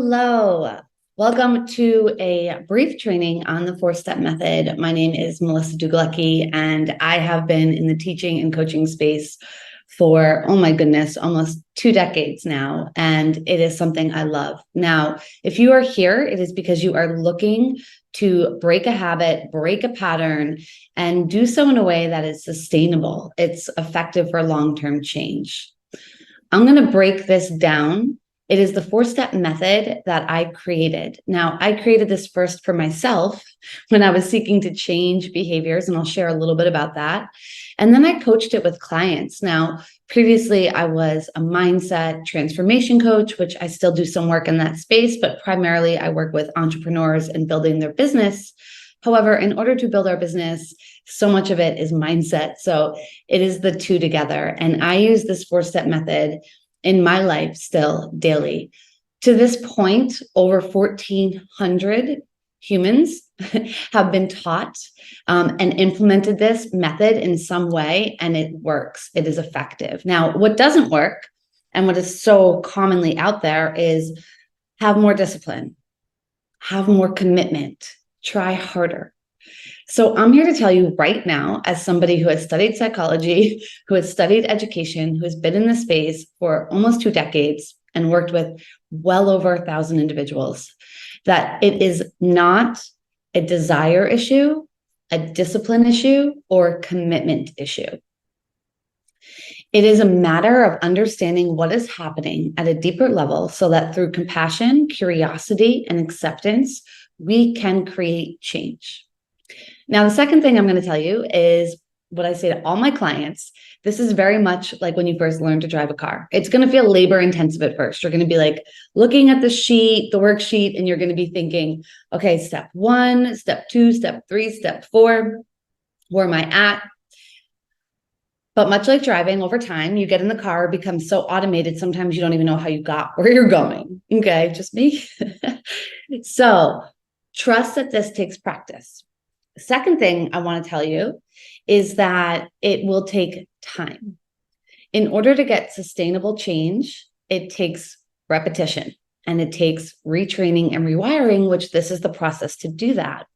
Hello. Welcome to a brief training on the four-step method. My name is Melissa Duglecki, and I have been in the teaching and coaching space for, oh my goodness, almost 2 decades now. And it is something I love. Now, if you are here, it is because you are looking to break a habit, break a pattern, and do so in a way that is sustainable. It's effective for long-term change. I'm going to break this down. It is the four-step method that I created. Now, I created this first for myself when I was seeking to change behaviors, and I'll share a little bit about that. And then I coached it with clients. Now, previously, I was a mindset transformation coach, which I still do some work in that space, but primarily I work with entrepreneurs and building their business. However, in order to build our business, so much of it is mindset. So it is the two together. And I use this four-step method in my life still daily. To this point, over 1,400 humans have been taught and implemented this method in some way, and it works. It is effective. Now, what doesn't work and what is so commonly out there is have more discipline, have more commitment, try harder. So I'm here to tell you right now, as somebody who has studied psychology, who has studied education, who has been in the space for almost 2 decades and worked with well over 1,000 individuals, that it is not a desire issue, a discipline issue, or a commitment issue. It is a matter of understanding what is happening at a deeper level so that through compassion, curiosity, and acceptance, we can create change. Now, the second thing I'm going to tell you is what I say to all my clients. This is very much like when you first learn to drive a car. It's going to feel labor intensive at first. You're going to be like looking at the sheet, the worksheet, and you're going to be thinking, okay, step 1, step 2, step 3, step 4, where am I at? But much like driving, over time, you get in the car, it becomes so automated, sometimes you don't even know how you got where you're going. Okay, just me. So trust that this takes practice. The second thing I want to tell you is that it will take time. In order to get sustainable change, it takes repetition and it takes retraining and rewiring, which this is the process to do that.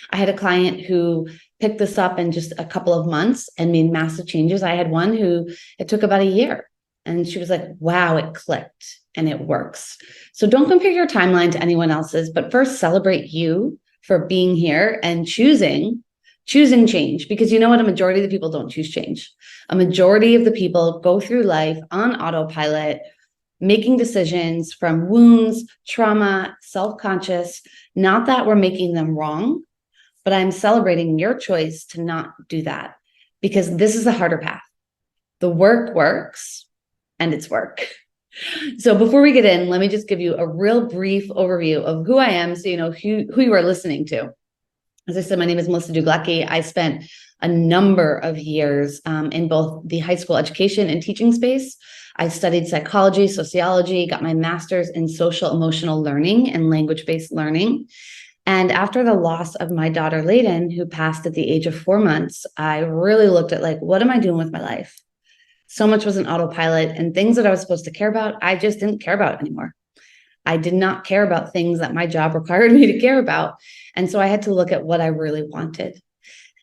I had a client who picked this up in just a couple of months and made massive changes. I had one who it took about a year, and she was like, wow, it clicked and it works. So don't compare your timeline to anyone else's, but first celebrate you for being here and choosing change, because you know what? A majority of the people don't choose change. A majority of the people go through life on autopilot, making decisions from wounds, trauma, self-conscious. Not that we're making them wrong, but I'm celebrating your choice to not do that, because this is the harder path. The work works, and it's work. So before we get in, let me just give you a real brief overview of who I am so you know who you are listening to. As I said, my name is Melissa Duglecki. I spent a number of years in both the high school education and teaching space. I studied psychology, sociology, got my master's in social emotional learning and language-based learning. And after the loss of my daughter, Layden, who passed at the age of 4 months, I really looked at what am I doing with my life? So much was an autopilot, and things that I was supposed to care about, I just didn't care about anymore. I did not care about things that my job required me to care about. And so I had to look at what I really wanted.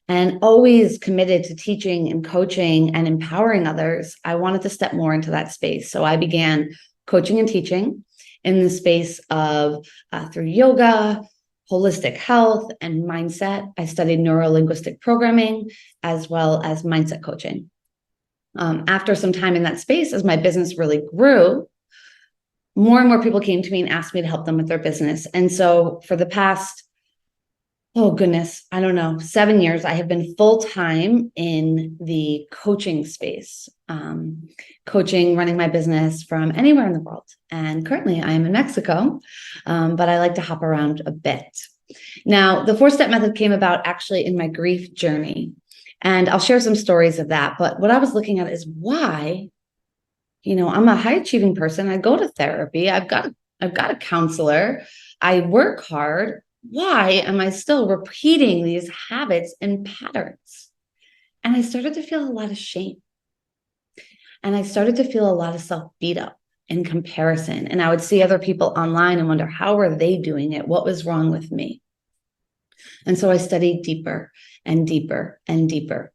And always committed to teaching and coaching and empowering others, I wanted to step more into that space. So I began coaching and teaching in the space of through yoga, holistic health, and mindset. I studied neuro-linguistic programming as well as mindset coaching. After some time in that space, as my business really grew, more and more people came to me and asked me to help them with their business. And so for the past, oh goodness, I don't know, 7 years, I have been full-time in the coaching space, coaching, running my business from anywhere in the world. And currently I am in Mexico, but I like to hop around a bit. Now, the four-step method came about actually in my grief journey. And I'll share some stories of that. But what I was looking at is why, I'm a high achieving person. I go to therapy. I've got a counselor. I work hard. Why am I still repeating these habits and patterns? And I started to feel a lot of shame. And I started to feel a lot of self beat up. and comparison. And I would see other people online and wonder, how are they doing it? What was wrong with me? And so I studied deeper and deeper and deeper.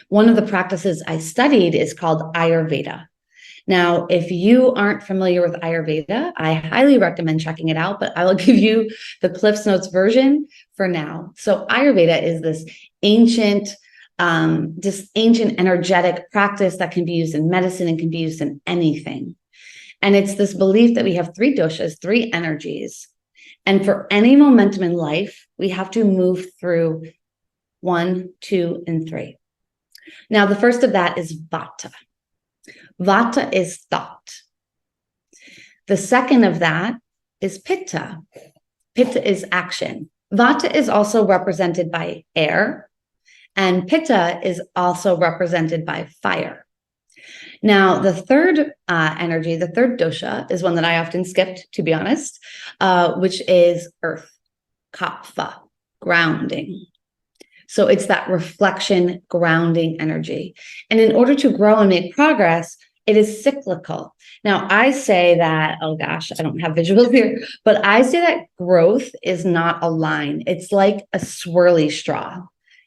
One of the practices I studied is called Ayurveda. Now, if you aren't familiar with Ayurveda, I highly recommend checking it out, but I will give you the Cliff's Notes version for now. So Ayurveda is this ancient energetic practice that can be used in medicine and can be used in anything. And it's this belief that we have three doshas, three energies. And for any momentum in life, we have to move through 1, 2, and 3. Now, the first of that is Vata. Vata is thought. The second of that is Pitta. Pitta is action. Vata is also represented by air, and Pitta is also represented by fire. Now, the third energy, the third dosha, is one that I often skipped, to be honest, which is earth, kapha, grounding. So it's that reflection, grounding energy. And in order to grow and make progress, it is cyclical. Now, I say that, oh gosh, I don't have visuals here, but I say that growth is not a line. It's like a swirly straw.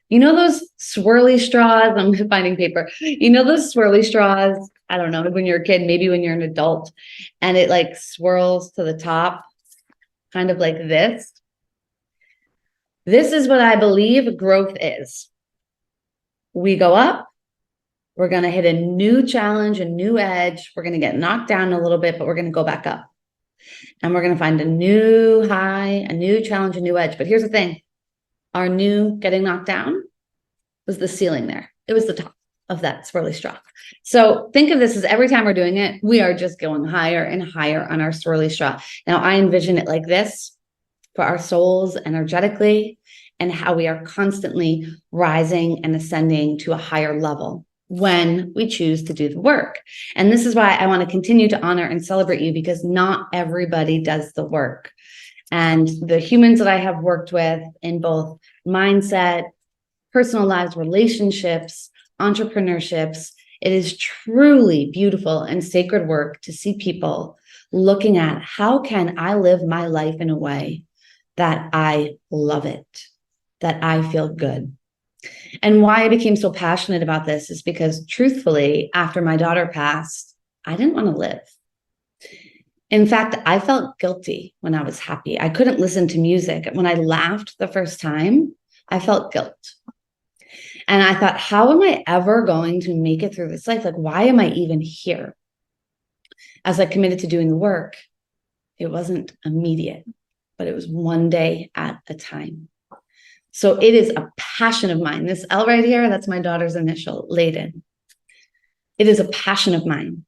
You know those swirly straws? I'm finding paper. You know those swirly straws? I don't know, when you're a kid, maybe when you're an adult, and it like swirls to the top, kind of like this. This is what I believe growth is. We go up, we're going to hit a new challenge, a new edge. We're going to get knocked down a little bit, but we're going to go back up. And we're going to find a new high, a new challenge, a new edge. But here's the thing. Our new getting knocked down was the ceiling there. It was the top of that swirly straw. So think of this as every time we're doing it, we are just going higher and higher on our swirly straw. Now, I envision it like this for our souls energetically, and how we are constantly rising and ascending to a higher level when we choose to do the work. And this is why I want to continue to honor and celebrate you, because not everybody does the work. And the humans that I have worked with in both mindset, personal lives, relationships, entrepreneurships, it is truly beautiful and sacred work to see people looking at, how can I live my life in a way that I love it, that I feel good. And why I became so passionate about this is because, truthfully, after my daughter passed, I didn't want to live. In fact, I felt guilty when I was happy. I couldn't listen to music. When I laughed the first time, I felt guilt. And I thought, how am I ever going to make it through this life? Like, why am I even here? As I committed to doing the work, it wasn't immediate, but it was one day at a time. So it is a passion of mine. This L right here, that's my daughter's initial, Layden. It is a passion of mine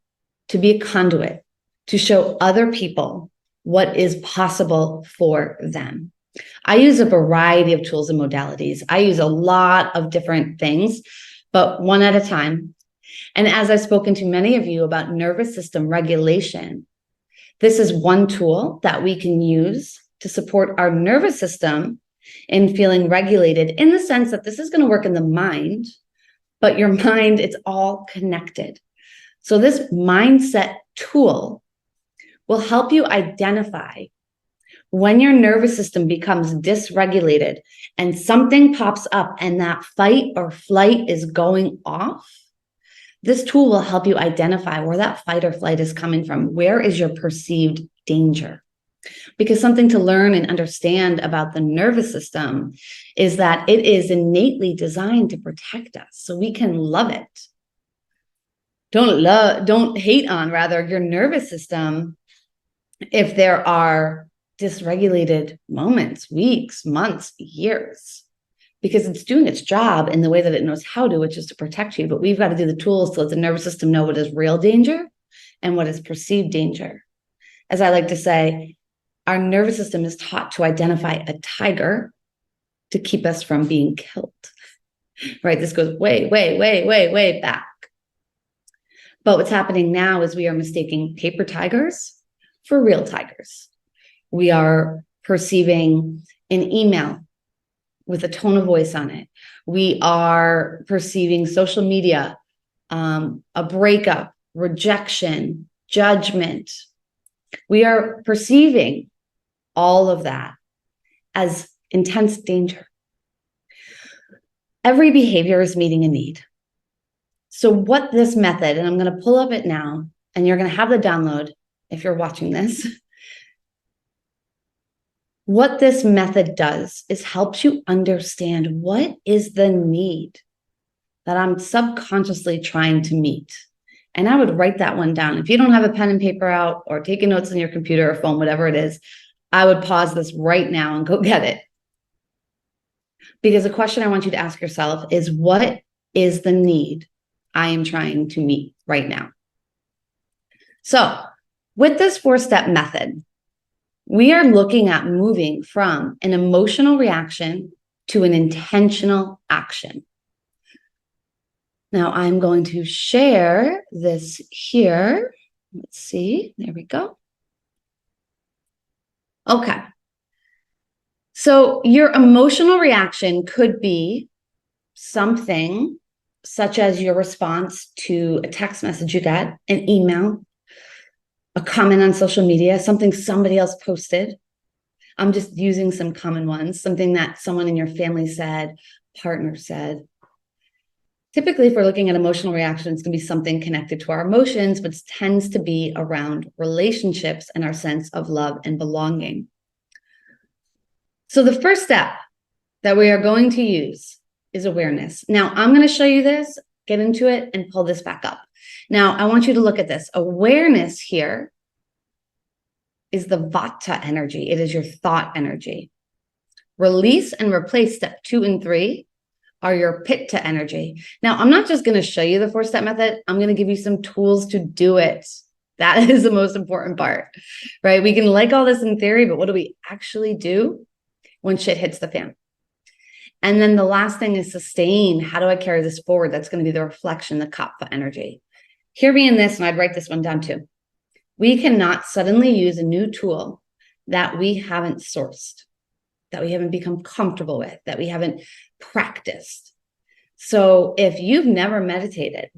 to be a conduit, to show other people what is possible for them. I use a variety of tools and modalities. I use a lot of different things, but one at a time. And as I've spoken to many of you about nervous system regulation, this is one tool that we can use to support our nervous system in feeling regulated, in the sense that this is going to work in the mind, but your mind, it's all connected. So this mindset tool will help you identify when your nervous system becomes dysregulated and something pops up and that fight or flight is going off. This tool will help you identify where that fight or flight is coming from. Where is your perceived danger? Because something to learn and understand about the nervous system is that it is innately designed to protect us, so we can love it. Don't hate on, rather, your nervous system if there are dysregulated moments, weeks, months, years, because it's doing its job in the way that it knows how to, which is to protect you. But we've got to do the tools to let the nervous system know what is real danger and what is perceived danger. As I like to say, our nervous system is taught to identify a tiger to keep us from being killed, right? This goes way, way, way, way, way back. But what's happening now is we are mistaking paper tigers for real tigers. We are perceiving an email with a tone of voice on it. We are perceiving social media, a breakup, rejection, judgment. We are perceiving all of that as intense danger. Every behavior is meeting a need. So what this method, and I'm going to pull up it now, and you're going to have the download if you're watching this. What this method does is helps you understand what is the need that I'm subconsciously trying to meet. And I would write that one down. If you don't have a pen and paper out or taking notes on your computer or phone, whatever it is, I would pause this right now and go get it. Because the question I want you to ask yourself is, what is the need I am trying to meet right now? So with this 4-step method, we are looking at moving from an emotional reaction to an intentional action. Now I'm going to share this here. Let's see, there we go. Okay. So your emotional reaction could be something such as your response to a text message you got, an email, a comment on social media, something somebody else posted. I'm just using some common ones, something that someone in your family said, partner said. Typically, if we're looking at emotional reactions, it's going to be something connected to our emotions, but tends to be around relationships and our sense of love and belonging. So the first step that we are going to use is awareness. Now, I'm going to show you this, get into it, and pull this back up. Now, I want you to look at this. Awareness here is the vata energy. It is your thought energy. Release and replace step 2 and 3 are your pitta energy. Now, I'm not just going to show you the 4-step method. I'm going to give you some tools to do it. That is the most important part, right? We can like all this in theory, but what do we actually do when shit hits the fan? And then the last thing is sustain. How do I carry this forward? That's going to be the reflection, the kapha energy. Hear me in this, and I'd write this one down too. We cannot suddenly use a new tool that we haven't sourced, that we haven't become comfortable with, that we haven't practiced. So if you've never meditated,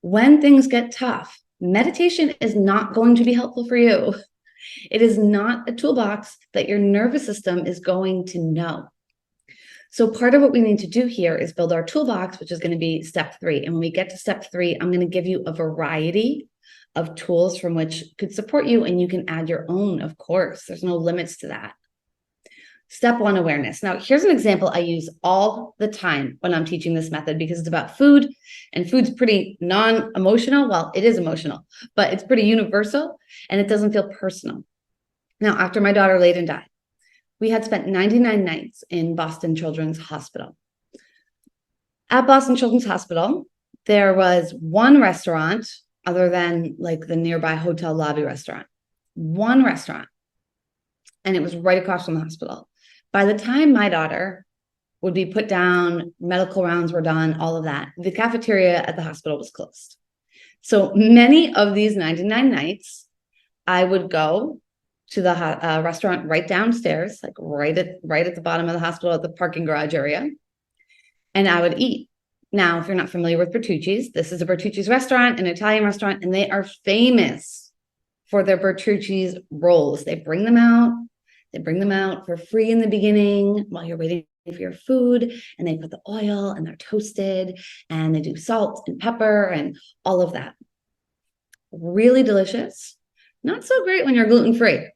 when things get tough, meditation is not going to be helpful for you. It is not a toolbox that your nervous system is going to know. So part of what we need to do here is build our toolbox, which is going to be step 3. And when we get to step 3, I'm going to give you a variety of tools from which could support you, and you can add your own, of course. There's no limits to that. Step 1, awareness. Now, here's an example I use all the time when I'm teaching this method, because it's about food, and food's pretty non-emotional. Well, it is emotional, but it's pretty universal, and it doesn't feel personal. Now, after my daughter laid and died, we had spent 99 nights in Boston Children's Hospital. At Boston Children's Hospital, there was one restaurant other than like the nearby hotel lobby restaurant, one restaurant, and it was right across from the hospital. By the time my daughter would be put down, medical rounds were done, all of that, the cafeteria at the hospital was closed. So many of these 99 nights, I would go to the restaurant right downstairs, like right at the bottom of the hospital at the parking garage area, and I would eat. Now, if you're not familiar with Bertuccis, this is a Bertucci's restaurant, an Italian restaurant, and they are famous for their Bertucci's rolls. They bring them out for free in the beginning while you're waiting for your food, and they put the oil, and they're toasted, and they do salt and pepper and all of that. Really delicious. Not so great when you're gluten-free.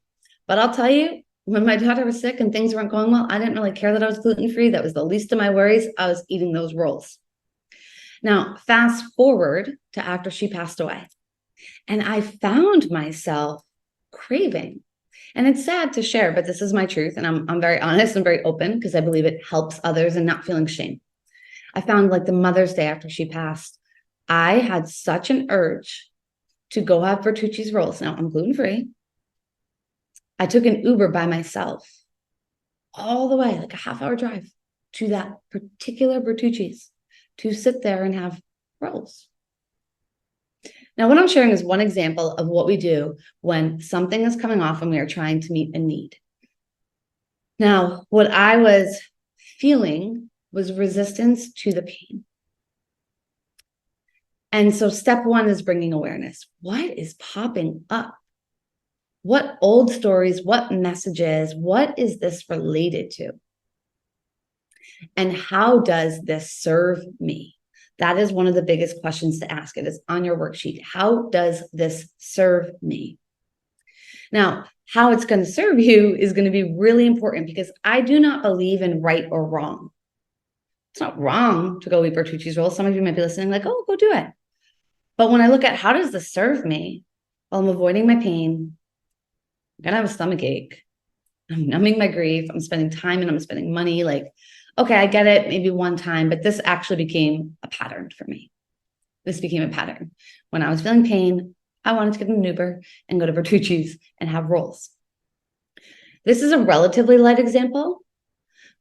But I'll tell you, when my daughter was sick and things weren't going well, I didn't really care that I was gluten-free. That was the least of my worries. I was eating those rolls. Now, fast forward to after she passed away, and I found myself craving. And it's sad to share, but this is my truth, and I'm very honest and very open because I believe it helps others and not feeling shame. I found, like, the Mother's Day after she passed, I had such an urge to go have Bertucci's rolls. Now, I'm gluten-free. I took an Uber by myself all the way, like a half-hour drive to that particular Bertucci's to sit there and have rolls. Now, what I'm sharing is one example of what we do when something is coming off and we are trying to meet a need. Now, what I was feeling was resistance to the pain. And so step one is bringing awareness. What is popping up? What old stories, what messages, what is this related to? And how does this serve me? That is one of the biggest questions to ask. It is on your worksheet. How does this serve me? Now, how it's going to serve you is going to be really important, because I do not believe in right or wrong. It's not wrong to go eat Bertucci's rolls. Some of you might be listening like, oh, go do it. But when I look at how does this serve me? Well, I'm avoiding my pain. I'm going to have a stomach ache. I'm numbing my grief. I'm spending time and I'm spending money. Like, okay, I get it, maybe one time, but this actually became a pattern for me. This became a pattern. When I was feeling pain, I wanted to get an Uber and go to Bertucci's and have rolls. This is a relatively light example,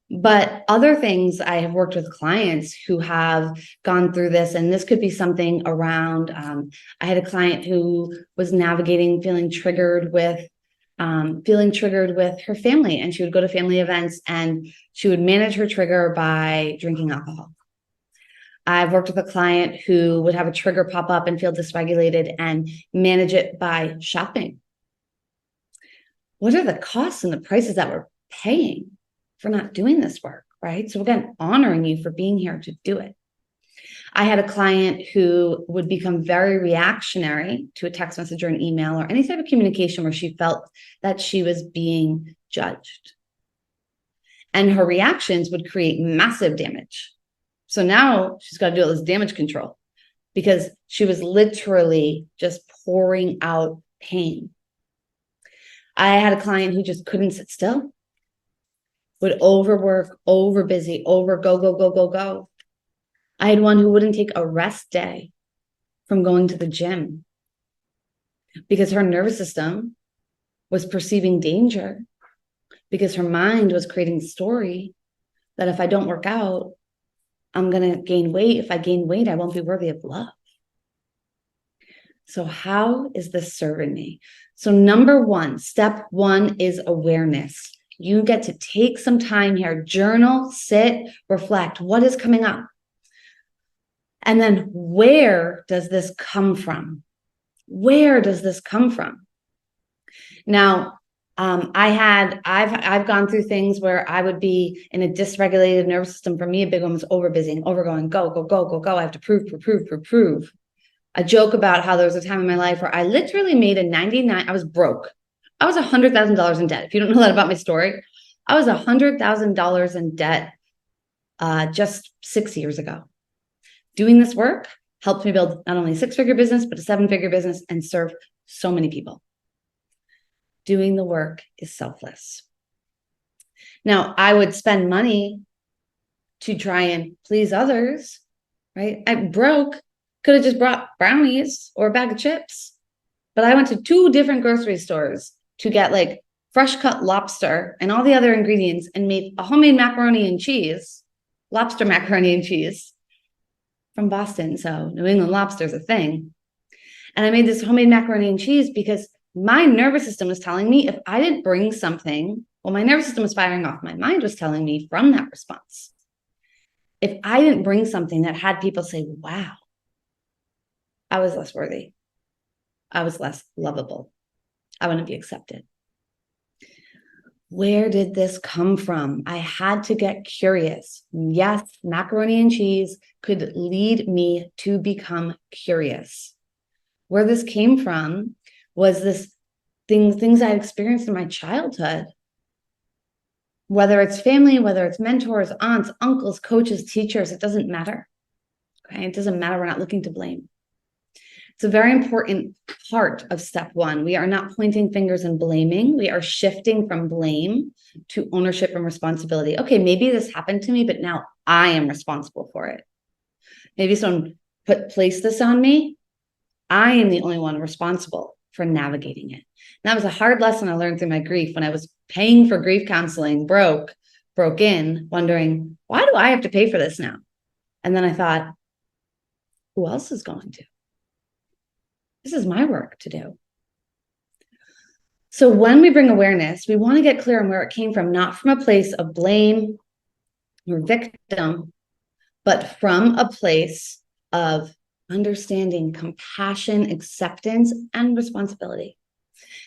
but other things, I have worked with clients who have gone through this, and this could be something around, I had a client who was navigating feeling triggered with her family, and she would go to family events and she would manage her trigger by drinking alcohol. I've worked with a client who would have a trigger pop up and feel dysregulated and manage it by shopping. What are the costs and the prices that we're paying for not doing this work, right? So again, honoring you for being here to do it. I had a client who would become very reactionary to a text message or an email or any type of communication where she felt that she was being judged. And her reactions would create massive damage. So now she's got to do all this damage control because she was literally just pouring out pain. I had a client who just couldn't sit still, would overwork, over busy, over go. I had one who wouldn't take a rest day from going to the gym because her nervous system was perceiving danger, because her mind was creating the story that if I don't work out, I'm going to gain weight. If I gain weight, I won't be worthy of love. So how is this serving me? So number one, step one is awareness. You get to take some time here, journal, sit, reflect. What is coming up? And then where does this come from? Where does this come from? Now, I've gone through things where I would be in a dysregulated nervous system. For me, a big one was overbusy, overgoing, go. I have to prove. I joke about how there was a time in my life where I literally made I was broke. I was $100,000 in debt. If you don't know that about my story, I was $100,000 in debt just 6 years ago. Doing this work helped me build not only a 6-figure business, but a 7-figure business and serve so many people. Doing the work is selfless. Now, I would spend money to try and please others, right? I broke, could have just brought brownies or a bag of chips, but I went to 2 different grocery stores to get like fresh cut lobster and all the other ingredients and made a homemade macaroni and cheese, lobster macaroni and cheese from Boston. So New England lobster is a thing. And I made this homemade macaroni and cheese because my nervous system was telling me if I didn't bring something, well, my nervous system was firing off. My mind was telling me from that response, if I didn't bring something that had people say, wow, I was less worthy. I was less lovable. I wouldn't be accepted. Where did this come from? I had to get curious. Yes, macaroni and cheese could lead me to become curious. Where this came from was this things I experienced in my childhood. Whether it's family, whether it's mentors, aunts, uncles, coaches, teachers, it doesn't matter. Okay, it doesn't matter. We're not looking to blame. It's a very important part of step one. We are not pointing fingers and blaming. We are shifting from blame to ownership and responsibility. Okay, maybe this happened to me, but now I am responsible for it. Maybe someone placed this on me. I am the only one responsible for navigating it. And that was a hard lesson I learned through my grief when I was paying for grief counseling, broke in, wondering, why do I have to pay for this now? And then I thought, who else is going to? This is my work to do. So when we bring awareness, we want to get clear on where it came from, not from a place of blame or victim, but from a place of understanding, compassion, acceptance, and responsibility.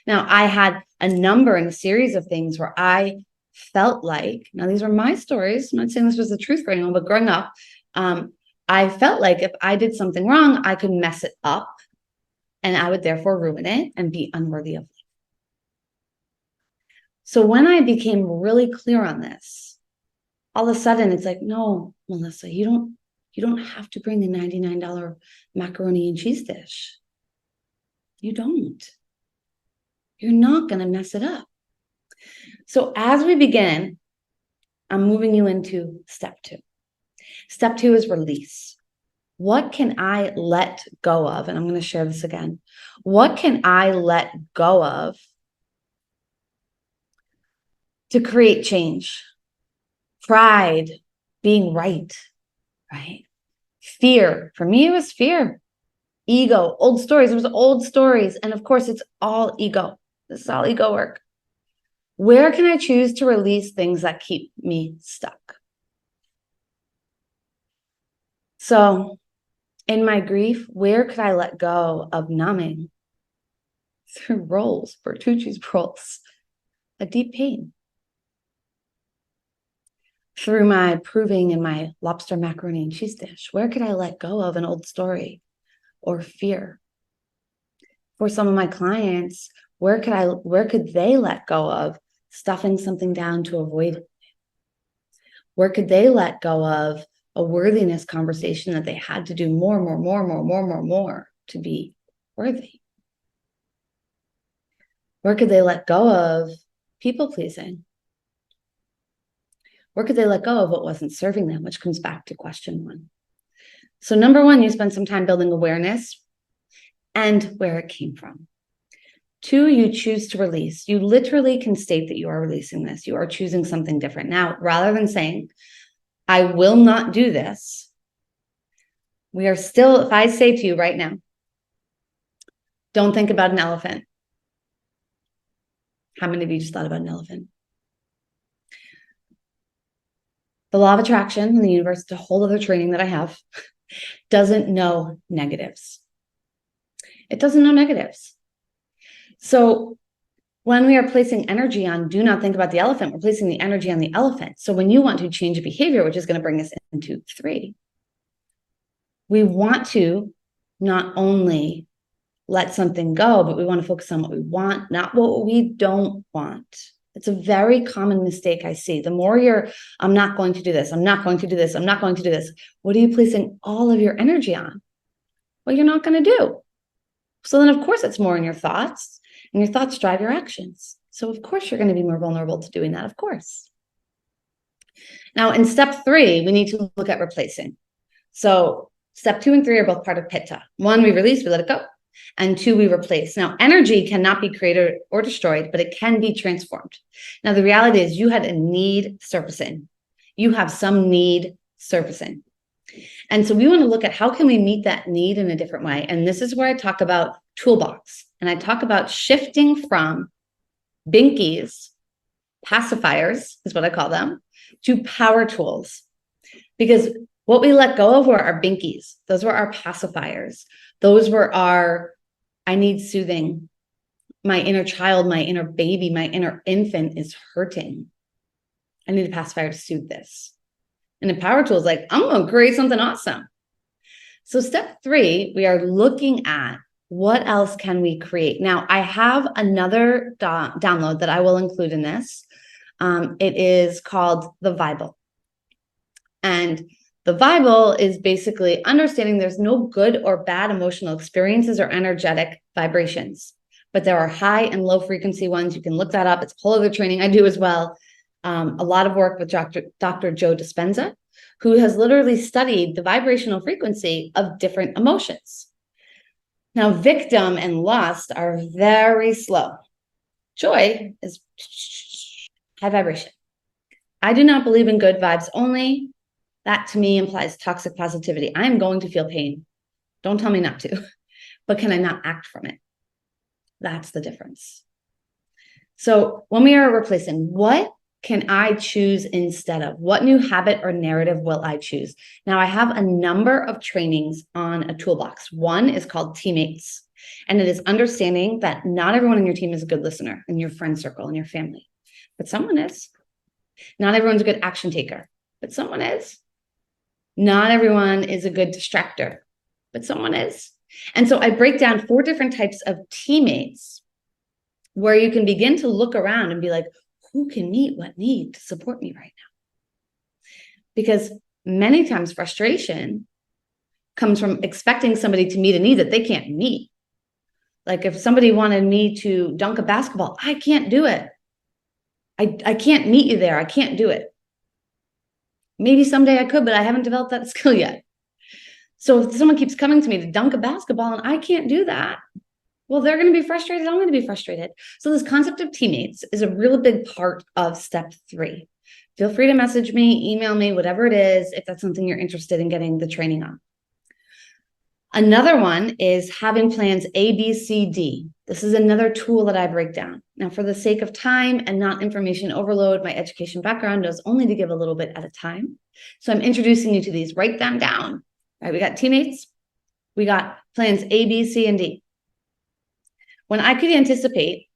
Now, I had a number and a series of things where I felt like, now these are my stories, I'm not saying this was the truth for anyone, but growing up, I felt like if I did something wrong, I could mess it up and I would therefore ruin it and be unworthy of it. So when I became really clear on this, all of a sudden it's like, no, Melissa, you don't have to bring the $99 macaroni and cheese dish. You don't. You're not going to mess it up. So as we begin, I'm moving you into step 2. Step 2 is release. What can I let go of? And I'm going to share this again. What can I let go of to create change? Pride, being right? Fear. For me, it was fear. Ego, old stories. It was old stories. And of course, it's all ego. This is all ego work. Where can I choose to release things that keep me stuck? So in my grief, where could I let go of numbing? Through rolls, Bertucci's rolls, a deep pain. Through my proving in my lobster macaroni and cheese dish, where could I let go of an old story or fear? For some of my clients, where could they let go of stuffing something down to avoid it? Where could they let go of a worthiness conversation that they had to do more to be worthy? Where could they let go of people pleasing? Where could they let go of what wasn't serving them, which comes back to question 1. So number 1, you spend some time building awareness and where it came from. 2, you choose to release. You literally can state that you are releasing this. You are choosing something different. Now, rather than saying, I will not do this, we are still, if I say to you right now, don't think about an elephant. How many of you just thought about an elephant? The law of attraction in the universe, it's a whole other training that I have, doesn't know negatives. It doesn't know negatives. So when we are placing energy on do not think about the elephant, we're placing the energy on the elephant. So when you want to change a behavior, which is going to bring us into 3, we want to not only let something go, but we want to focus on what we want, not what we don't want. It's a very common mistake I see. The more I'm not going to do this, I'm not going to do this, I'm not going to do this. What are you placing all of your energy on? Well, you're not going to do. So then, of course, it's more in your thoughts, and your thoughts drive your actions. So, of course, you're going to be more vulnerable to doing that, of course. Now, in step 3, we need to look at replacing. So step 2 and 3 are both part of Pitta. 1, we release, we let it go. And 2, we replace. Now, energy cannot be created or destroyed, but it can be transformed. Now, the reality is you had a need surfacing. You have some need surfacing. And so we want to look at how can we meet that need in a different way. And this is where I talk about Toolbox. And I talk about shifting from binkies, pacifiers is what I call them, to power tools. Because what we let go of were our binkies. Those were our pacifiers. Those were our, I need soothing. My inner child, my inner baby, my inner infant is hurting. I need a pacifier to soothe this. And the power tool is like, I'm going to create something awesome. So step 3, we are looking at what else can we create. Now, I have another download that I will include in this. It is called the Bible. And the Bible is basically understanding there's no good or bad emotional experiences or energetic vibrations, but there are high and low frequency ones. You can look that up. It's a whole other training I do as well. A lot of work with Dr. Joe Dispenza, who has literally studied the vibrational frequency of different emotions. Now, victim and lust are very slow. Joy is high vibration. I do not believe in good vibes only. That to me implies toxic positivity. I'm going to feel pain. Don't tell me not to, but can I not act from it? That's the difference. So when we are replacing, what can I choose instead of? What new habit or narrative will I choose? Now, I have a number of trainings on a toolbox. One is called Teammates, and it is understanding that not everyone on your team is a good listener in your friend circle and your family, but someone is. Not everyone's a good action taker, but someone is. Not everyone is a good distractor, but someone is. And so I break down 4 different types of teammates where you can begin to look around and be like, who can meet what need to support me right now? Because many times frustration comes from expecting somebody to meet a need that they can't meet. Like if somebody wanted me to dunk a basketball, I can't do it. I can't meet you there. I can't do it. Maybe someday I could, but I haven't developed that skill yet. So if someone keeps coming to me to dunk a basketball and I can't do that, well, they're going to be frustrated. I'm going to be frustrated. So this concept of teammates is a really big part of step 3. Feel free to message me, email me, whatever it is, if that's something you're interested in getting the training on. Another one is having plans A, B, C, D. This is another tool that I break down. Now, for the sake of time and not information overload, my education background is only to give a little bit at a time. So I'm introducing you to these. Write them down. All right, we got teammates. We got plans A, B, C, and D. When I could anticipate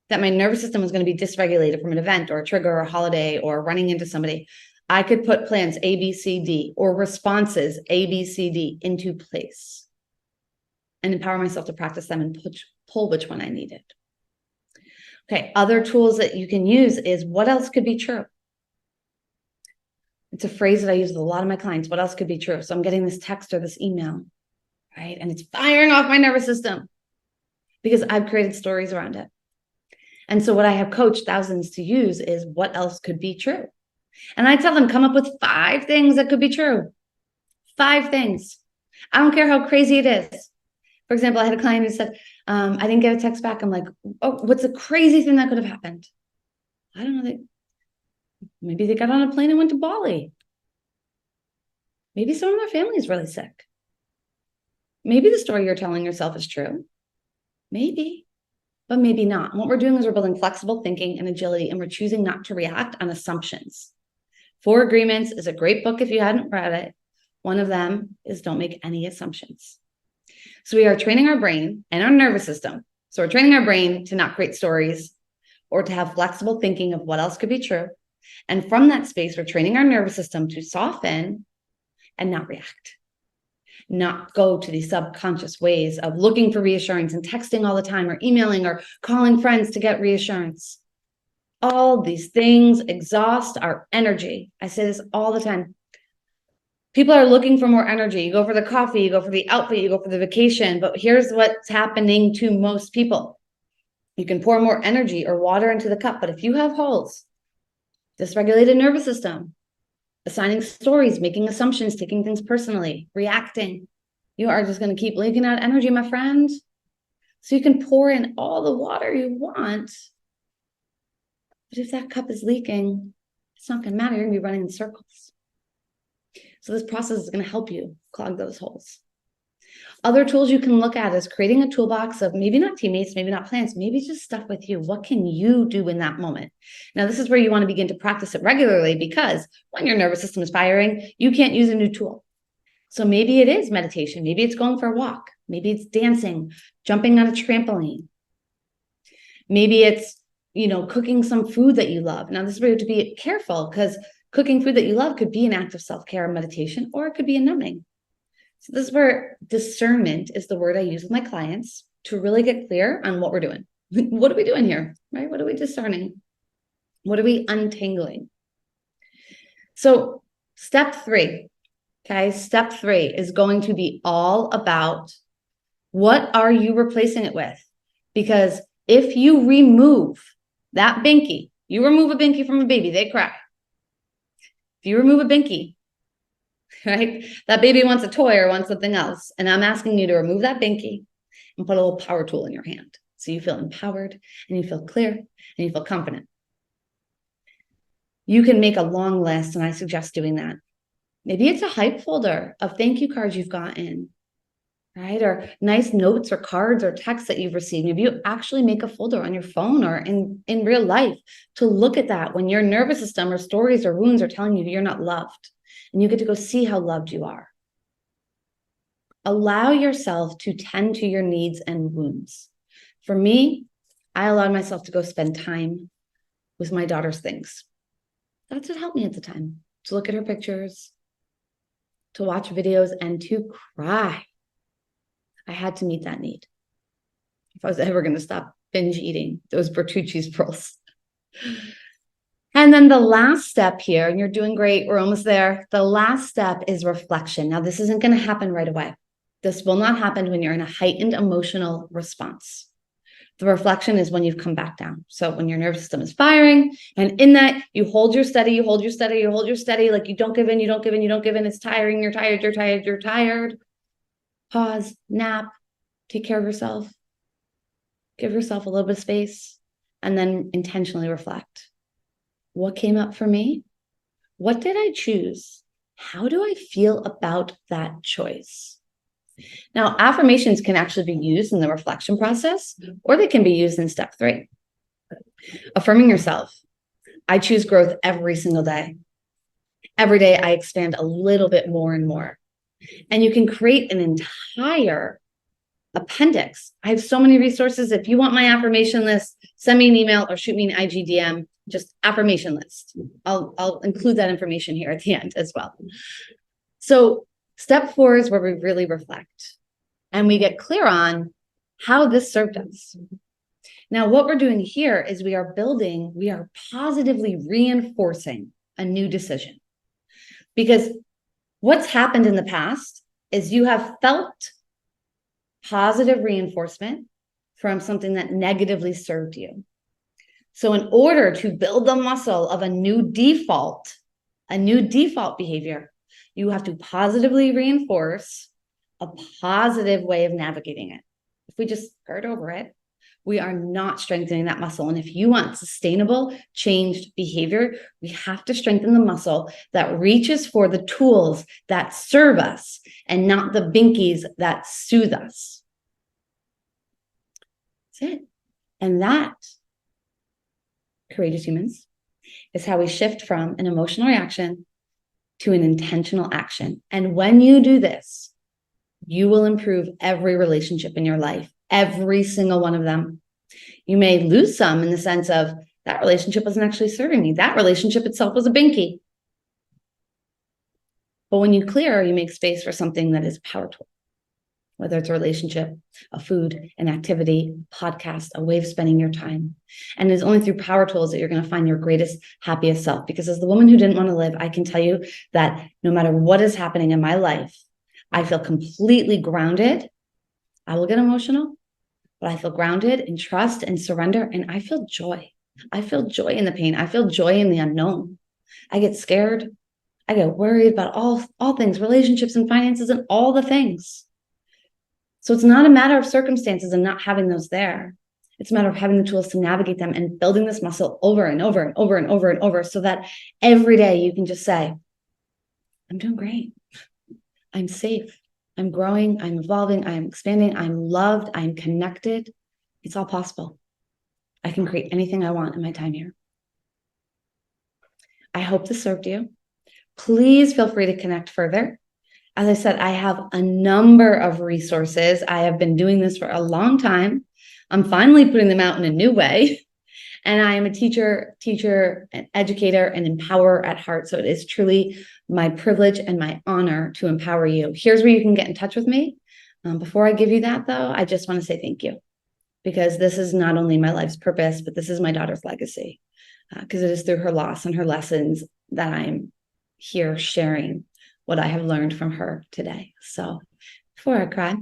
that my nervous system was going to be dysregulated from an event or a trigger or a holiday or running into somebody, I could put plans A, B, C, D or responses A, B, C, D into place and empower myself to practice them and pull which one I needed. Okay, other tools that you can use is what else could be true? It's a phrase that I use with a lot of my clients. What else could be true? So I'm getting this text or this email, right? And it's firing off my nervous system because I've created stories around it. And so what I have coached thousands to use is what else could be true? And I tell them, come up with 5 things that could be true. 5 things. I don't care how crazy it is. For example, I had a client who said, I didn't get a text back. I'm like, oh, what's a crazy thing that could have happened? I don't know. Maybe they got on a plane and went to Bali. Maybe someone in their family is really sick. Maybe the story you're telling yourself is true. Maybe, but maybe not. And what we're doing is we're building flexible thinking and agility, and we're choosing not to react on assumptions. 4 Agreements is a great book if you hadn't read it. One of them is don't make any assumptions. So we are training our brain and our nervous system. So we're training our brain to not create stories or to have flexible thinking of what else could be true. And from that space, we're training our nervous system to soften and not react, not go to these subconscious ways of looking for reassurance and texting all the time or emailing or calling friends to get reassurance. All these things exhaust our energy. I say this all the time. People are looking for more energy. You go for the coffee, you go for the outfit, you go for the vacation. But here's what's happening to most people. You can pour more energy or water into the cup, but if you have holes, dysregulated nervous system, assigning stories, making assumptions, taking things personally, reacting, you are just going to keep leaking out energy, my friend. So you can pour in all the water you want, but if that cup is leaking, it's not going to matter. You're going to be running in circles. So this process is going to help you clog those holes. Other tools you can look at is creating a toolbox of maybe not teammates, maybe not plans, maybe just stuff with you. What can you do in that moment? Now, this is where you want to begin to practice it regularly, because when your nervous system is firing, you can't use a new tool. So maybe it is meditation. Maybe it's going for a walk. Maybe it's dancing, jumping on a trampoline. Maybe it's, cooking some food that you love. Now, this is where you have to be careful, because cooking food that you love could be an act of self-care and meditation, or it could be a numbing. So this is where discernment is the word I use with my clients to really get clear on what we're doing. What are we doing here, right? What are we discerning? What are we untangling? So step 3, okay? Step 3 is going to be all about what are you replacing it with? Because if you remove that binky, you remove a binky from a baby, they cry. If you remove a binky, right, that baby wants a toy or wants something else. And I'm asking you to remove that binky and put a little power tool in your hand. So you feel empowered and you feel clear and you feel confident. You can make a long list, and I suggest doing that. Maybe it's a hype folder of thank you cards you've gotten, right? Or nice notes or cards or texts that you've received. Maybe you actually make a folder on your phone or in real life to look at that when your nervous system or stories or wounds are telling you you're not loved, and you get to go see how loved you are. Allow yourself to tend to your needs and wounds. For me, I allowed myself to go spend time with my daughter's things. That's what helped me at the time, to look at her pictures, to watch videos, and to cry. I had to meet that need if I was ever going to stop binge eating those Bertuccis pearls. And then the last step here, and you're doing great, we're almost there. The last step is reflection. Now, this isn't going to happen right away. This will not happen when you're in a heightened emotional response. The reflection is when you've come back down. So when your nervous system is firing, and in that, you hold your steady, you hold your steady, you hold your steady, like you don't give in, you don't give in, you don't give in. It's tiring, you're tired, you're tired, you're tired. Pause, nap, take care of yourself. Give yourself a little bit of space, and then intentionally reflect. What came up for me? What did I choose? How do I feel about that choice? Now, affirmations can actually be used in the reflection process, or they can be used in step 3. Affirming yourself. I choose growth every single day. Every day I expand a little bit more and more. And you can create an entire appendix. I have so many resources. If you want my affirmation list, send me an email or shoot me an IG DM, just affirmation list. I'll include that information here at the end as well. So step 4 is where we really reflect and we get clear on how this served us. Now, what we're doing here is we are positively reinforcing a new decision, because what's happened in the past is you have felt positive reinforcement from something that negatively served you. So in order to build the muscle of a new default behavior, you have to positively reinforce a positive way of navigating it. If we just skirt over it, we are not strengthening that muscle. And if you want sustainable changed behavior, we have to strengthen the muscle that reaches for the tools that serve us and not the binkies that soothe us. That's it. And that, courageous humans, is how we shift from an emotional reaction to an intentional action. And when you do this, you will improve every relationship in your life, every single one of them. You may lose some in the sense of that relationship wasn't actually serving me. That relationship itself was a binky. But when you clear, you make space for something that is a power tool, whether it's a relationship, a food, an activity, podcast, a way of spending your time. And it's only through power tools that you're going to find your greatest, happiest self. Because as the woman who didn't want to live, I can tell you that no matter what is happening in my life, I feel completely grounded. I will get emotional, but I feel grounded in trust and surrender, and I feel joy. I feel joy in the pain. I feel joy in the unknown. I get scared. I get worried about all things, relationships and finances and all the things. So it's not a matter of circumstances and not having those there. It's a matter of having the tools to navigate them and building this muscle over and over and over and over and over, so that every day you can just say, I'm doing great. I'm safe. I'm growing. I'm evolving. I'm expanding. I'm loved. I'm connected. It's all possible. I can create anything I want in my time here. I hope this served you. Please feel free to connect further. As I said, I have a number of resources. I have been doing this for a long time. I'm finally putting them out in a new way. And I am a teacher, an educator, and empowerer at heart. So it is truly my privilege and my honor to empower you. Here's where you can get in touch with me. Before I give you that, though, I just want to say thank you, because this is not only my life's purpose, but this is my daughter's legacy, because it is through her loss and her lessons that I'm here sharing what I have learned from her today. So before I cry,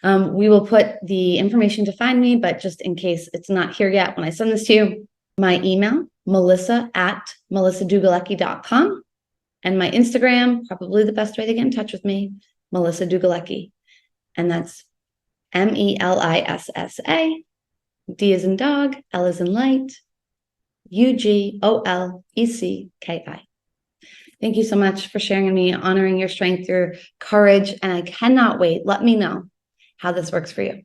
we will put the information to find me, but just in case it's not here yet, when I send this to you, my email, melissa@melissadugalecki.com, and my Instagram, probably the best way to get in touch with me, Melissa Dugalecki. And that's MELISSA, D as in dog, L as in light, UGOLECKI. Thank you so much for sharing me, honoring your strength, your courage, and I cannot wait. Let me know how this works for you.